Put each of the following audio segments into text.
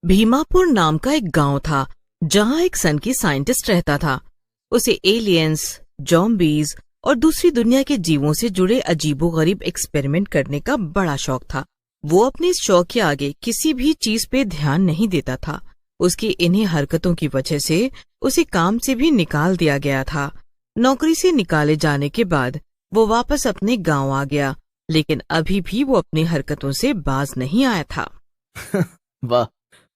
भीमापुर नाम का एक गांव था जहां एक सन की साइंटिस्ट रहता था। उसे एलियंस, जॉम्बीज और दूसरी दुनिया के जीवों से जुड़े अजीबोगरीब एक्सपेरिमेंट करने का बड़ा शौक था। वो अपने इस शौक के आगे किसी भी चीज पे ध्यान नहीं देता था। उसकी इन्हीं हरकतों की वजह से उसे काम से भी निकाल दिया गया था। नौकरी से निकाले जाने के बाद वो वापस अपने गांव आ गया, लेकिन अभी भी वो अपनी हरकतों से बाज नहीं आया था। वाह,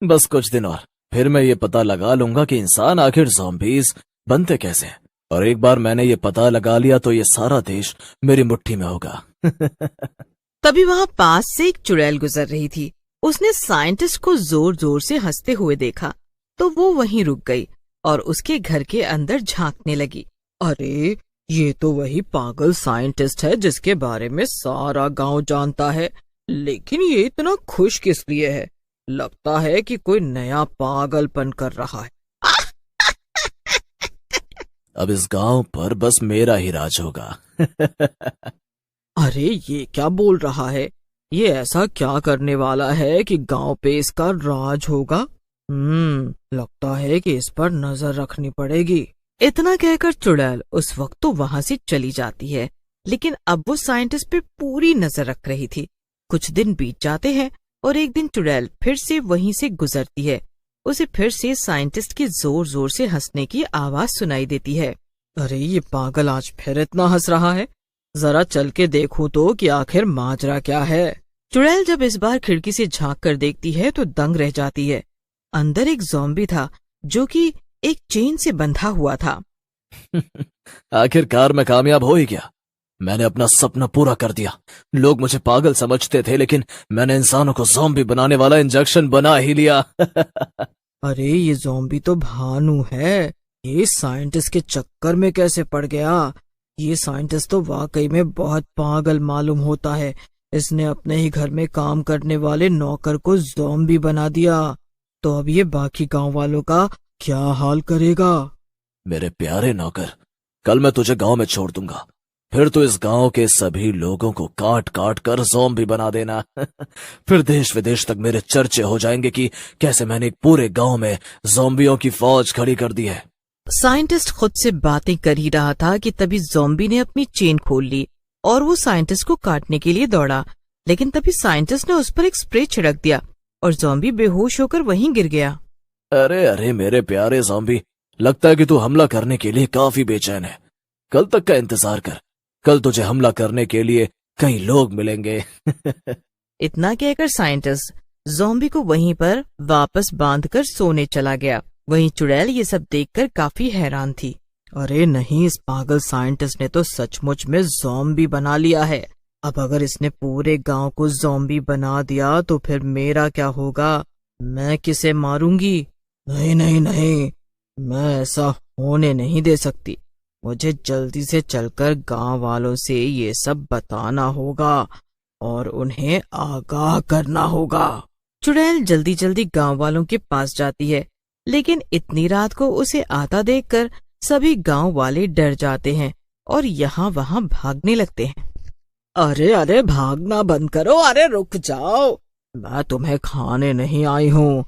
बस कुछ दिन और फिर मैं ये पता लगा लूंगा कि इंसान आखिर ज़ॉम्बीज बनते कैसे हैं। और एक बार मैंने ये पता लगा लिया तो ये सारा देश मेरी मुट्ठी में होगा। तभी वहाँ पास से एक चुड़ैल गुजर रही थी। उसने साइंटिस्ट को जोर जोर से हंसते हुए देखा तो वो वहीं रुक गई और उसके घर के अंदर झांकने लगी। अरे, ये तो वही पागल साइंटिस्ट है जिसके बारे में सारा गांव जानता है, लेकिन ये इतना खुश किस लिए है? लगता है कि कोई नया पागलपन कर रहा है। अब इस गांव पर बस मेरा ही राज होगा। अरे, ये क्या बोल रहा है? ये ऐसा क्या करने वाला है कि गांव पे इसका राज होगा? लगता है कि इस पर नजर रखनी पड़ेगी। इतना कहकर चुड़ैल उस वक्त तो वहां से चली जाती है, लेकिन अब वो साइंटिस्ट पे पूरी नजर रख रही थी। कुछ दिन बीत जाते हैं और एक दिन चुड़ैल फिर से वहीं से गुजरती है। उसे फिर से साइंटिस्ट की जोर जोर से हंसने की आवाज सुनाई देती है। अरे, ये पागल आज फिर इतना हंस रहा है। जरा चल के देखूं तो कि आखिर माजरा क्या है। चुड़ैल जब इस बार खिड़की से झांक कर देखती है तो दंग रह जाती है। अंदर एक ज़ॉम्बी था जो कि एक चेन से बंधा हुआ था। आखिरकार मैं कामयाब हो ही गया। मैंने अपना सपना पूरा कर दिया। लोग मुझे पागल समझते थे, लेकिन मैंने इंसानों को ज़ॉम्बी बनाने वाला इंजेक्शन बना ही लिया। अरे, ये ज़ॉम्बी तो भानु है। ये साइंटिस्ट के चक्कर में कैसे पड़ गया? ये साइंटिस्ट तो वाकई में बहुत पागल मालूम होता है। इसने अपने ही घर में काम करने वाले नौकर को ज़ॉम्बी बना दिया, तो अब ये बाकी गांव वालों का क्या हाल करेगा? मेरे प्यारे नौकर, कल मैं तुझे गांव में छोड़ दूंगा। फिर तो इस गांव के सभी लोगों को काट काट कर ज़ॉम्बी बना देना। फिर देश विदेश तक मेरे चर्चे हो जाएंगे कि कैसे मैंने एक पूरे गांव में ज़ॉम्बियों की फौज खड़ी कर दी है। साइंटिस्ट खुद से बातें कर ही रहा था कि तभी ज़ॉम्बी ने अपनी चेन खोल ली और वो साइंटिस्ट को काटने के लिए दौड़ा, लेकिन तभी साइंटिस्ट ने उस पर एक स्प्रे छिड़क दिया और ज़ॉम्बी बेहोश होकर वहीं गिर गया। अरे अरे मेरे प्यारे ज़ॉम्बी, लगता है कि तू हमला करने के लिए काफी बेचैन है। कल तक का इंतजार कर, कल तुझे हमला करने के लिए कई लोग मिलेंगे। इतना कहकर साइंटिस्ट ज़ॉम्बी को वहीं पर वापस बांधकर सोने चला गया। वहीं चुड़ैल ये सब देखकर काफी हैरान थी। अरे नहीं, इस पागल साइंटिस्ट ने तो सचमुच में ज़ॉम्बी बना लिया है। अब अगर इसने पूरे गांव को ज़ॉम्बी बना दिया तो फिर मेरा क्या होगा? मैं किसे मारूंगी? नहीं नहीं नहीं, मैं ऐसा होने नहीं दे सकती। मुझे जल्दी से चलकर गांव वालों से ये सब बताना होगा और उन्हें आगाह करना होगा। चुड़ैल जल्दी जल्दी गांव वालों के पास जाती है, लेकिन इतनी रात को उसे आता देखकर सभी गांव वाले डर जाते हैं और यहाँ वहाँ भागने लगते हैं। अरे अरे, भागना बंद करो। अरे रुक जाओ, मैं तुम्हें खाने नहीं आई हूँ,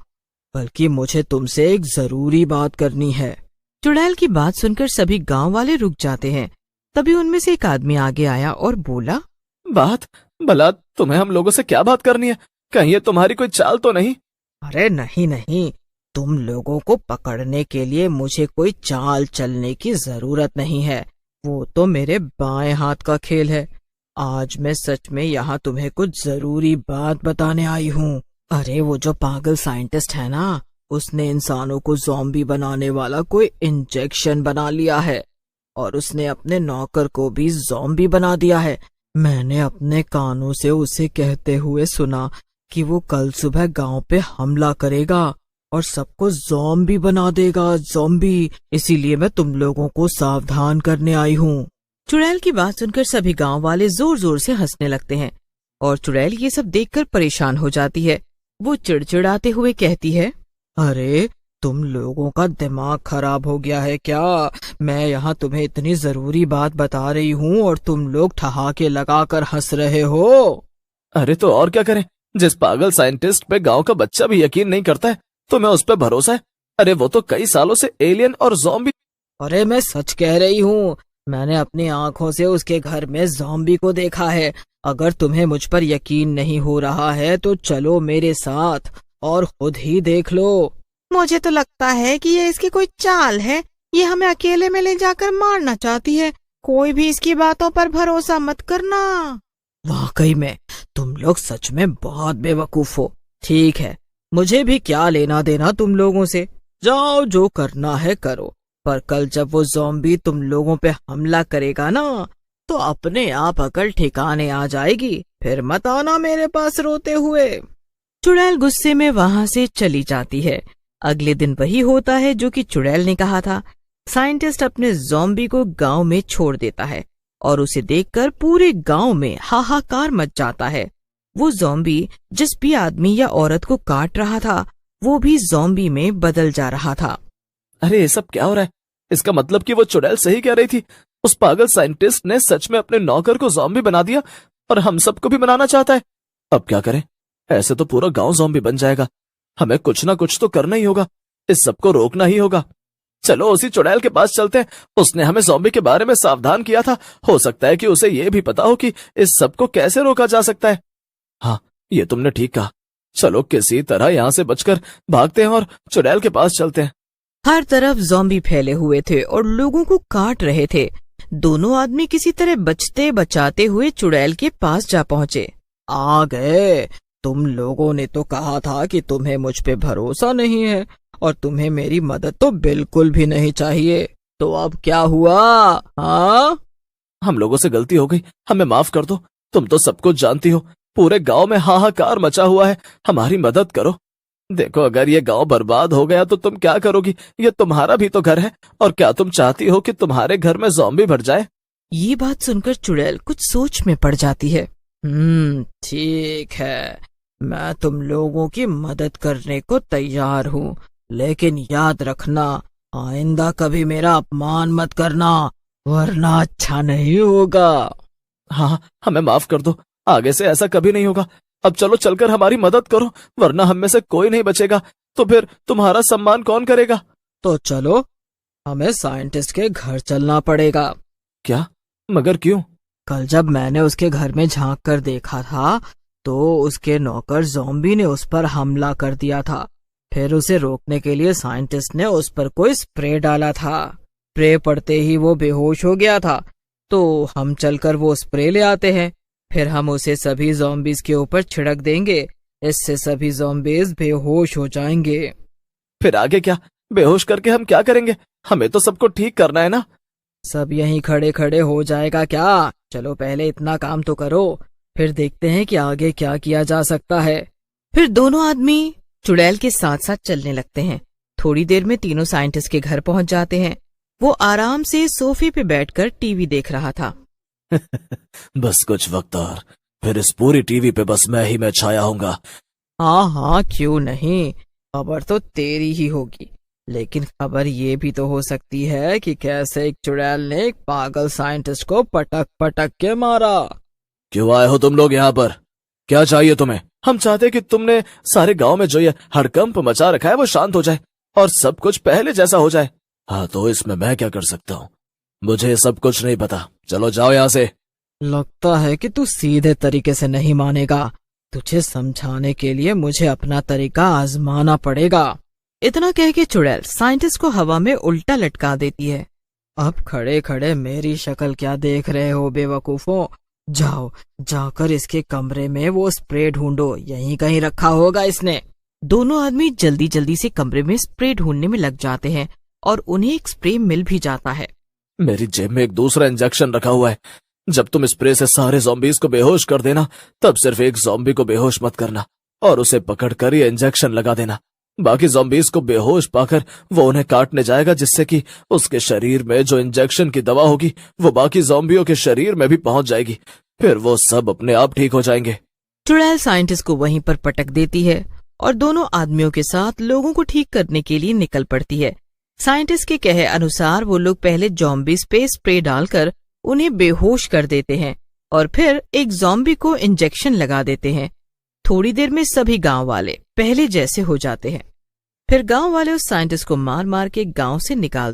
बल्कि मुझे तुमसे एक जरूरी बात करनी है। चुड़ैल की बात सुनकर सभी गांव वाले रुक जाते हैं। तभी उनमें से एक आदमी आगे आया और बोला, बात? भला तुम्हें हम लोगों से क्या बात करनी है? कहीं ये तुम्हारी कोई चाल तो नहीं? अरे नहीं नहीं, तुम लोगों को पकड़ने के लिए मुझे कोई चाल चलने की जरूरत नहीं है। वो तो मेरे बाएं हाथ का खेल है। आज मैं सच में यहाँ तुम्हें कुछ जरूरी बात बताने आई हूँ। अरे, वो जो पागल साइंटिस्ट है ना, उसने इंसानों को ज़ॉम्बी बनाने वाला कोई इंजेक्शन बना लिया है और उसने अपने नौकर को भी ज़ॉम्बी बना दिया है। मैंने अपने कानों से उसे कहते हुए सुना कि वो कल सुबह गांव पे हमला करेगा और सबको ज़ॉम्बी बना देगा। ज़ॉम्बी, इसीलिए मैं तुम लोगों को सावधान करने आई हूँ। चुड़ैल की बात सुनकर सभी गांव वाले जोर जोर से हंसने लगते हैं और चुड़ैल ये सब देखकर परेशान हो जाती है। वो चिड़चिड़ाते हुए कहती है, अरे तुम लोगों का दिमाग खराब हो गया है क्या? मैं यहाँ तुम्हें इतनी जरूरी बात बता रही हूँ और तुम लोग ठहाके लगाकर हंस रहे हो। अरे तो और क्या करें, जिस पागल साइंटिस्ट पे गांव का बच्चा भी यकीन नहीं करता है, तुम्हें उस पर भरोसा है? अरे वो तो कई सालों से एलियन और ज़ॉम्बी। अरे मैं सच कह रही हूँ, मैंने अपनी आंखों से उसके घर में ज़ॉम्बी को देखा है। अगर तुम्हें मुझ पर यकीन नहीं हो रहा है तो चलो मेरे साथ और खुद ही देख लो। मुझे तो लगता है कि ये इसकी कोई चाल है, ये हमें अकेले में ले जाकर मारना चाहती है। कोई भी इसकी बातों पर भरोसा मत करना। वाकई में तुम लोग सच में बहुत बेवकूफ हो। ठीक है, मुझे भी क्या लेना देना तुम लोगों से। जाओ, जो करना है करो, पर कल जब वो ज़ॉम्बी तुम लोगों पे हमला करेगा ना, तो अपने आप अकल ठिकाने आ जाएगी। फिर मत आना मेरे पास रोते हुए। चुड़ैल गुस्से में वहां से चली जाती है। अगले दिन वही होता है जो कि चुड़ैल ने कहा था। साइंटिस्ट अपने ज़ॉम्बी को गांव में छोड़ देता है और उसे देखकर पूरे गांव में हाहाकार मच जाता है। वो ज़ॉम्बी जिस भी आदमी या औरत को काट रहा था, वो भी ज़ॉम्बी में बदल जा रहा था। अरे ये सब क्या हो रहा है? इसका मतलब कि वो चुड़ैल सही कह रही थी। उस पागल साइंटिस्ट ने सच में अपने नौकर को ज़ॉम्बी बना दिया और हम सबको भी बनाना चाहता है। अब क्या करें? ऐसे तो पूरा गांव ज़ॉम्बी बन जाएगा। हमें कुछ ना कुछ तो करना ही होगा, इस सबको रोकना ही होगा। चलो उसी चुड़ैल के पास चलते हैं, उसने हमें ज़ॉम्बी के बारे में सावधान किया था। हो सकता है कि उसे ये भी पता हो कि इस सबको कैसे रोका जा सकता है। हाँ, ये तुमने ठीक कहा। चलो किसी तरह यहाँ से बचकर भागते हैं और चुड़ैल के पास चलते हैं। हर तरफ ज़ॉम्बी फैले हुए थे और लोगों को काट रहे थे। दोनों आदमी किसी तरह बचते बचाते हुए चुड़ैल के पास जा पहुंचे। आ गए। तुम लोगों ने तो कहा था कि तुम्हें मुझ पे भरोसा नहीं है और तुम्हें मेरी मदद तो बिल्कुल भी नहीं चाहिए। तो अब क्या हुआ? हाँ, हम लोगों से गलती हो गई, हमें माफ कर दो। तुम तो सब कुछ जानती हो, पूरे गांव में हाहाकार मचा हुआ है। हमारी मदद करो। देखो, अगर ये गांव बर्बाद हो गया तो तुम क्या करोगी? ये तुम्हारा भी तो घर है। और क्या तुम चाहती हो कि तुम्हारे घर में ज़ॉम्बी भर जाए? ये बात सुनकर चुड़ैल कुछ सोच में पड़ जाती है। ठीक है, मैं तुम लोगों की मदद करने को तैयार हूँ, लेकिन याद रखना, आइंदा कभी मेरा अपमान मत करना, वरना अच्छा नहीं होगा। हाँ, हमें माफ कर दो, आगे से ऐसा कभी नहीं होगा। अब चलो चलकर हमारी मदद करो, वरना हम में से कोई नहीं बचेगा। तो फिर तुम्हारा सम्मान कौन करेगा? तो चलो, हमें साइंटिस्ट के घर चलना पड़ेगा। क्या? मगर क्यों? कल जब मैंने उसके घर में झांक कर देखा था तो उसके नौकर ज़ॉम्बी ने उस पर हमला कर दिया था। फिर उसे रोकने के लिए साइंटिस्ट ने उस पर कोई स्प्रे डाला था। स्प्रे पड़ते ही वो बेहोश हो गया था। तो हम चलकर वो स्प्रे ले आते हैं, फिर हम उसे सभी ज़ॉम्बीज के ऊपर छिड़क देंगे। इससे सभी ज़ॉम्बीज बेहोश हो जाएंगे। फिर आगे क्या? बेहोश करके हम क्या करेंगे? हमें तो सबको ठीक करना है ना। सब यहीं खड़े खड़े हो जाएगा क्या? चलो पहले इतना काम तो करो, फिर देखते हैं कि आगे क्या किया जा सकता है। फिर दोनों आदमी चुड़ैल के साथ साथ चलने लगते हैं। थोड़ी देर में तीनों साइंटिस्ट के घर पहुंच जाते हैं। वो आराम से सोफे पे बैठकर टीवी देख रहा था। बस कुछ वक्त और, फिर इस पूरी टीवी पे बस मैं ही छाया हूँगा। हाँ हाँ, क्यों नहीं, खबर तो तेरी ही होगी, लेकिन खबर ये भी तो हो सकती है कि कैसे एक चुड़ैल ने एक पागल साइंटिस्ट को पटक पटक के मारा। क्यों आए हो तुम लोग यहाँ पर? क्या चाहिए तुम्हें? हम चाहते कि तुमने सारे गांव में जो ये हड़कंप मचा रखा है वो शांत हो जाए और सब कुछ पहले जैसा हो जाए। हाँ, तो इसमें मैं क्या कर सकता हूँ? मुझे सब कुछ नहीं पता। चलो जाओ यहाँ से। लगता है कि तू सीधे तरीके से नहीं मानेगा। तुझे समझाने के लिए मुझे अपना तरीका आजमाना पड़ेगा। इतना कह के चुड़ैल साइंटिस्ट को हवा में उल्टा लटका देती है। अब खड़े खड़े मेरी शक्ल क्या देख रहे हो बेवकूफों? जाओ, जाकर इसके कमरे में वो स्प्रे ढूंढो, यहीं कहीं रखा होगा इसने। दोनों आदमी जल्दी जल्दी से कमरे में स्प्रे ढूंढने में लग जाते हैं और उन्हें एक स्प्रे मिल भी जाता है। मेरी जेब में एक दूसरा इंजेक्शन रखा हुआ है। जब तुम स्प्रे से सारे ज़ॉम्बीज को बेहोश कर देना, तब सिर्फ एक ज़ॉम्बी को बेहोश मत करना और उसे पकड़कर ये इंजेक्शन लगा देना। बाकी ज़ॉम्बीज को बेहोश पाकर वो उन्हें काटने जाएगा, जिससे कि उसके शरीर में जो इंजेक्शन की दवा होगी वो बाकी ज़ॉम्बियों के शरीर में भी पहुंच जाएगी। फिर वो सब अपने आप ठीक हो जाएंगे। चुड़ैल साइंटिस्ट को वहीं पर पटक देती है और दोनों आदमियों के साथ लोगों को ठीक करने के लिए निकल पड़ती है। साइंटिस्ट के कहे अनुसार वो लोग पहले ज़ॉम्बीज पे स्प्रे डालकर उन्हें बेहोश कर देते हैं और फिर एक ज़ॉम्बी को इंजेक्शन लगा देते हैं। थोड़ी देर में सभी गांव वाले पहले जैसे हो जाते हैं। फिर गांव वाले उस साइंटिस्ट को मार मार के गांव से निकाल